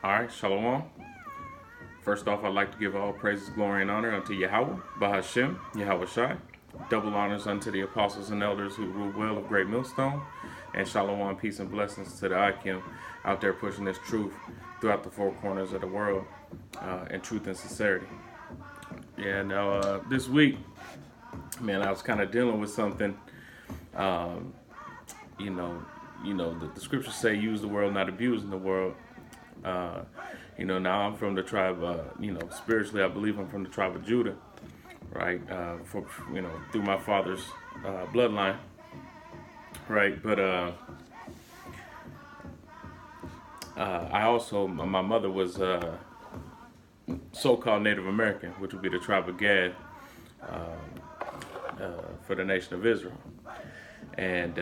All right, Shalom. First off, I'd like to give all praises, glory, and honor unto Yahweh, Bahashem, Yahweh Shai. Double honors unto the apostles and elders who rule well of Great Millstone. And Shalom, peace and blessings to the Akim out there pushing this truth throughout the four corners of the world in truth and sincerity. Yeah, now this week, man, I was kind of dealing with something. Um, you know, the scriptures say use the world, not abusing the world. Uh, now I'm from the tribe, spiritually, I believe I'm from the tribe of Judah, right? Through my father's bloodline, right? But I also, my mother was so-called Native American, which would be the tribe of Gad for the nation of Israel. And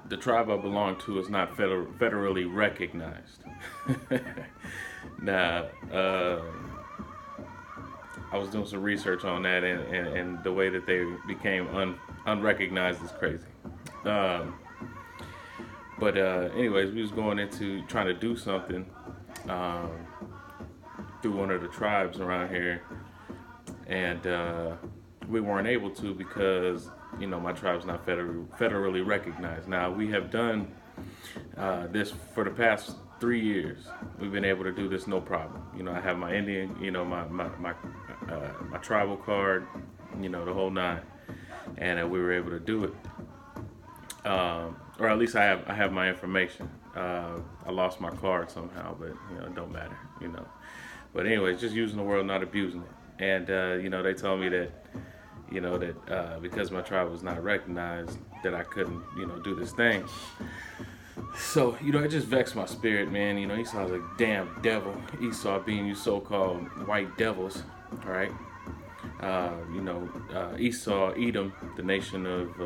the tribe I belong to is not federally recognized. Now, I was doing some research on that, and the way that they became unrecognized is crazy. Anyways, we was going into trying to do something through one of the tribes around here, and we weren't able to because my tribe's not federally recognized. Now we have done this for the past 3 years. We've been able to do this no problem. I have my Indian, my tribal card, the whole nine, and we were able to do it. Or at least I have my information. I lost my card somehow, but it don't matter. But anyways, just using the word, not abusing it. And they told me that because my tribe was not recognized, that I couldn't do this thing. So it just vexed my spirit, man. Esau's a damn devil. Esau being you so-called white devils, all right? Esau, Edom, the nation of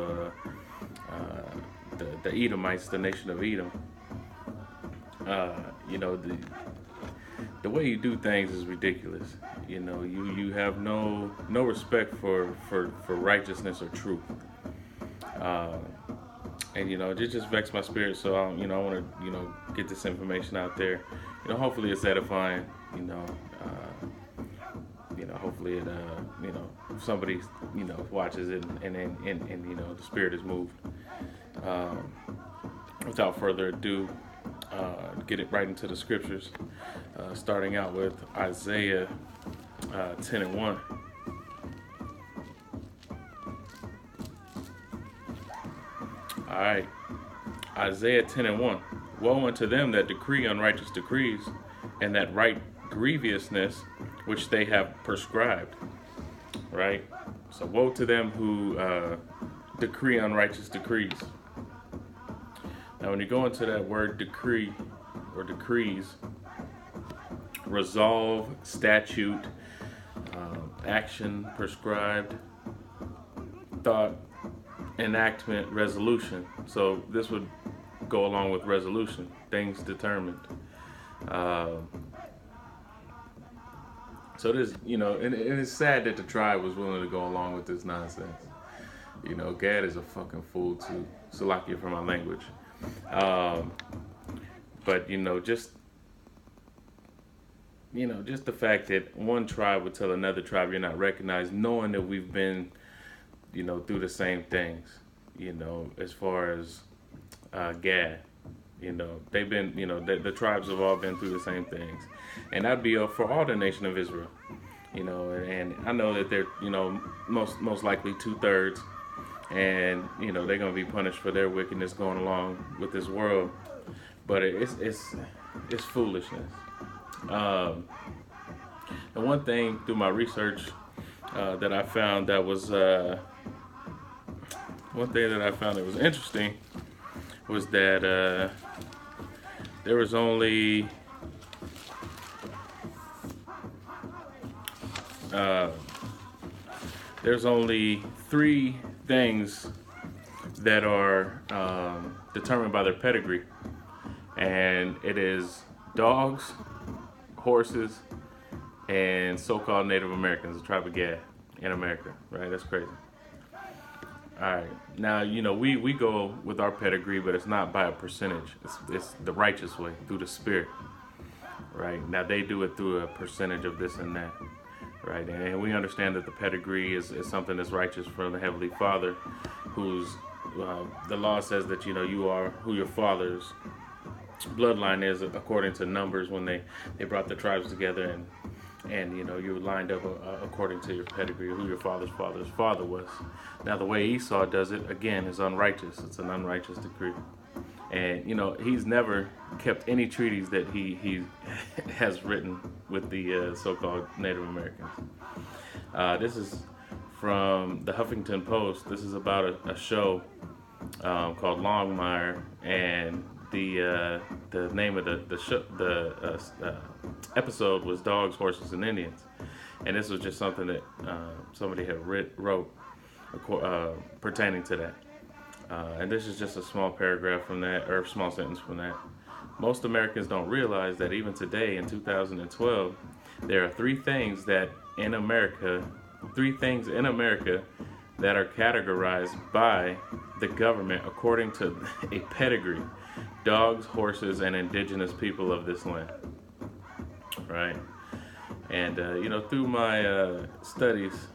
the Edomites, the nation of Edom. The way you do things is ridiculous. You have no respect for righteousness or truth. And it just vexed my spirit. So I want to get this information out there. Hopefully it's edifying. Hopefully it somebody watches it and the spirit is moved. Without further ado, get it right into the scriptures, starting out with Isaiah 10:1. All right, Isaiah 10:1. Woe unto them that decree unrighteous decrees, and that write grievousness which they have prescribed. Right? So woe to them who decree unrighteous decrees. Now, when you go into that word decree or decrees, resolve, statute, action, prescribed, thought, enactment, resolution. So this would go along with resolution, things determined. So this, and it's sad that the tribe was willing to go along with this nonsense. Gad is a fucking fool too. Salakia for my language. But just the fact that one tribe would tell another tribe you're not recognized, knowing that we've been, through the same things, as far as Gad, they've been, the tribes have all been through the same things, and that'd be for all the nation of Israel, and I know that they're, most likely 2/3. And they're gonna be punished for their wickedness going along with this world, but it's foolishness. And one thing through my research that I found that was interesting was that there was only there's only 3 things that are determined by their pedigree, and it is dogs, horses, and so-called Native Americans, the tribe of Gad in America. Right? That's crazy. All right. Now, we go with our pedigree, but it's not by a percentage. It's the righteous way through the Spirit, right? Now they do it through a percentage of this and that, right? And we understand that the pedigree is something that's righteous from the Heavenly Father, who's the law says that you are who your father's bloodline is according to Numbers when they brought the tribes together and you lined up according to your pedigree, who your father's father was. Now the way Esau does it again is unrighteous. It's an unrighteous decree, and he's never kept any treaties that he has written with the so-called Native Americans. This is from the Huffington Post. This is about a show called Longmire, and the name of the episode was Dogs, Horses, and Indians, and this was just something that somebody had wrote pertaining to that. And this is just a small paragraph from that, or a small sentence from that. Most Americans don't realize that even today in 2012, there are three things in America that are categorized by the government according to a pedigree: dogs, horses, and indigenous people of this land. Right? And through my studies,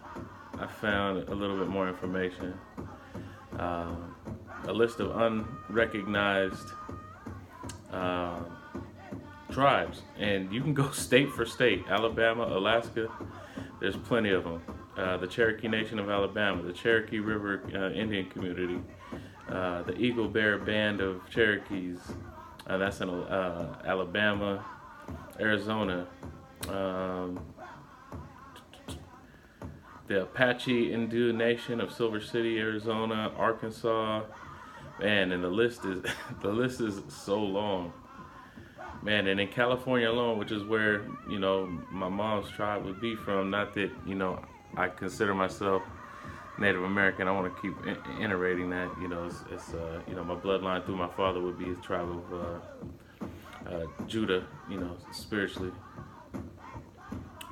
I found a little bit more information. A list of unrecognized tribes, and you can go state for state. Alabama, Alaska, there's plenty of them. The Cherokee Nation of Alabama, the Cherokee River Indian Community, the Eagle Bear Band of Cherokees, that's in Alabama, Arizona, the Apache Indian Nation of Silver City, Arizona, Arkansas, man, and the list is so long, man. And in California alone, which is where my mom's tribe would be from. Not that I consider myself Native American. I want to keep iterating that. It's my bloodline through my father would be a tribe of Judah. Spiritually,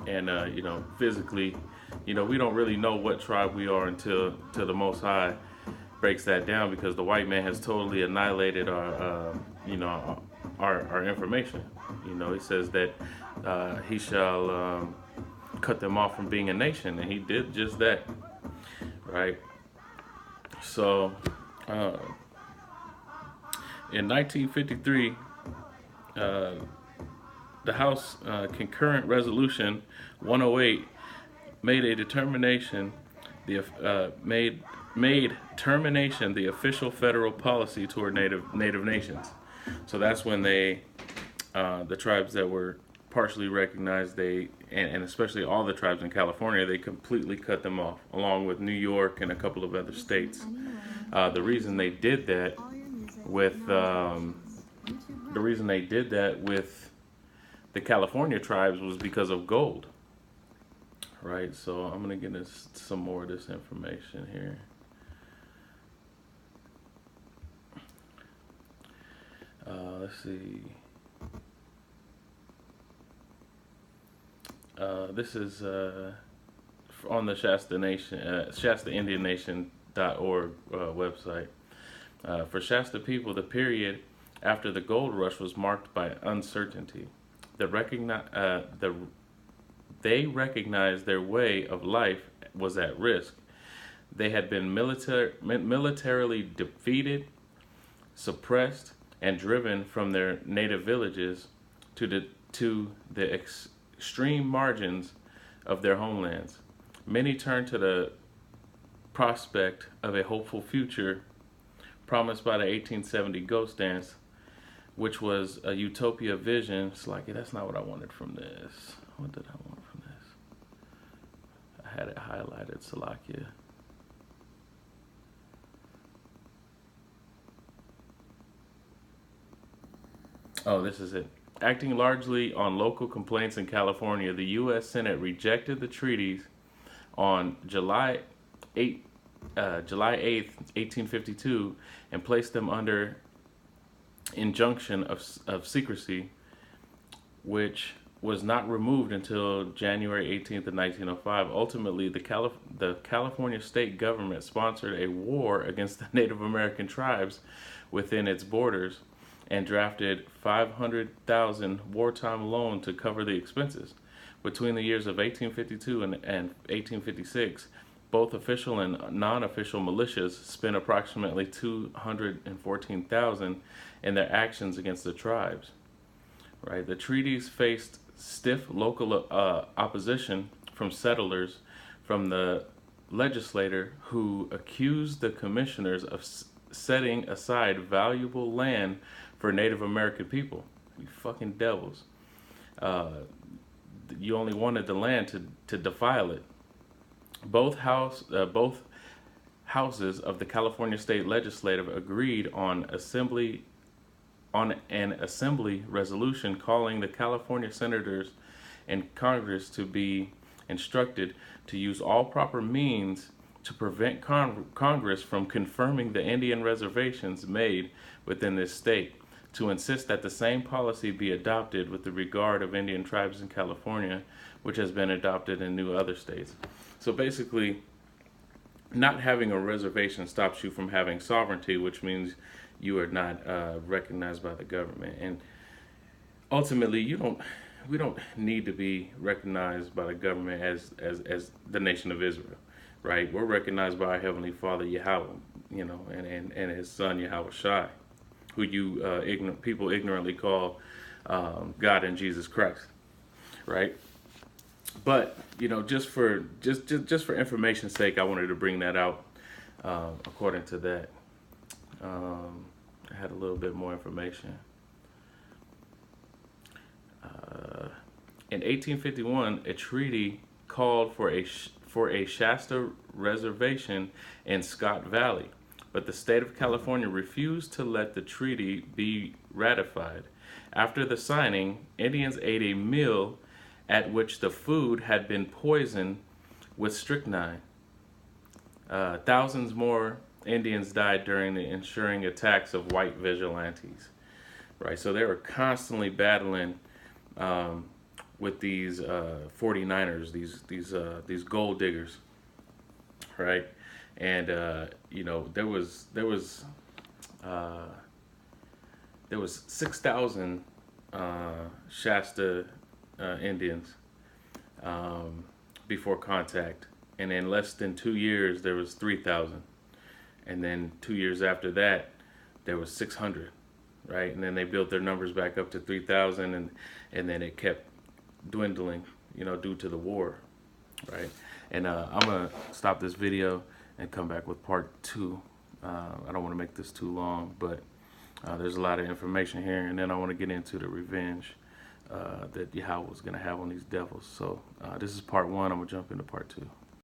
and physically. We don't really know what tribe we are until the Most High breaks that down, because the white man has totally annihilated our information. He says that he shall cut them off from being a nation, and he did just that, right? So, in 1953, the House Concurrent Resolution 108 made termination the official federal policy toward Native nations. So that's when the tribes that were partially recognized, and especially all the tribes in California, they completely cut them off, along with New York and a couple of other states. The reason they did that with the California tribes was because of gold. Right, so I'm going to get into some more of this information here. Let's see. This is on the Shasta Nation, ShastaIndianNation.org website. For Shasta people, the period after the gold rush was marked by uncertainty. They recognized their way of life was at risk. They had been militarily defeated, suppressed, and driven from their native villages to the extreme margins of their homelands. Many turned to the prospect of a hopeful future promised by the 1870 Ghost Dance, which was a utopia vision. It's like, that's not what I wanted from this. What did I want from this? I had it highlighted, Salakia. Oh, this is it. Acting largely on local complaints in California, the U.S. Senate rejected the treaties on July 8th, 1852, and placed them under injunction of secrecy, which was not removed until January 18th of 1905. Ultimately, the California state government sponsored a war against the Native American tribes within its borders and drafted 500,000 wartime loan to cover the expenses. Between the years of 1852 and 1856, both official and non-official militias spent approximately 214,000 in their actions against the tribes. Right, the treaties faced stiff local opposition from settlers, from the legislator who accused the commissioners of setting aside valuable land for Native American people. You fucking devils. Uh, you only wanted the land to defile it. Both houses of the California State Legislative agreed on an assembly resolution calling the California senators and Congress to be instructed to use all proper means to prevent Congress from confirming the Indian reservations made within this state, to insist that the same policy be adopted with the regard of Indian tribes in California, which has been adopted in new other states. So basically, not having a reservation stops you from having sovereignty, which means you are not recognized by the government. And ultimately, we don't need to be recognized by the government as the nation of Israel, right? We're recognized by our Heavenly Father Yahweh, and His Son Yahweh Shai, who people ignorantly call God and Jesus Christ, right? But just for information's sake, I wanted to bring that out. According to that, I had a little bit more information. In 1851, a treaty called for a Shasta reservation in Scott Valley, but the state of California refused to let the treaty be ratified. After the signing, Indians ate a meal at which the food had been poisoned with strychnine. Thousands more Indians died during the ensuing attacks of white vigilantes. Right, so they were constantly battling with these 49ers, these gold diggers, right? And there was 6,000 Shasta Indians before contact, and in less than 2 years there was 3,000, and then 2 years after that there was 600, right? And then they built their numbers back up to 3,000, and then it kept dwindling, due to the war, right? And I'm gonna stop this video and come back with part 2. I don't want to make this too long, but there's a lot of information here, and then I want to get into the revenge that Yahweh was going to have on these devils. So this is part 1. I'm going to jump into part 2.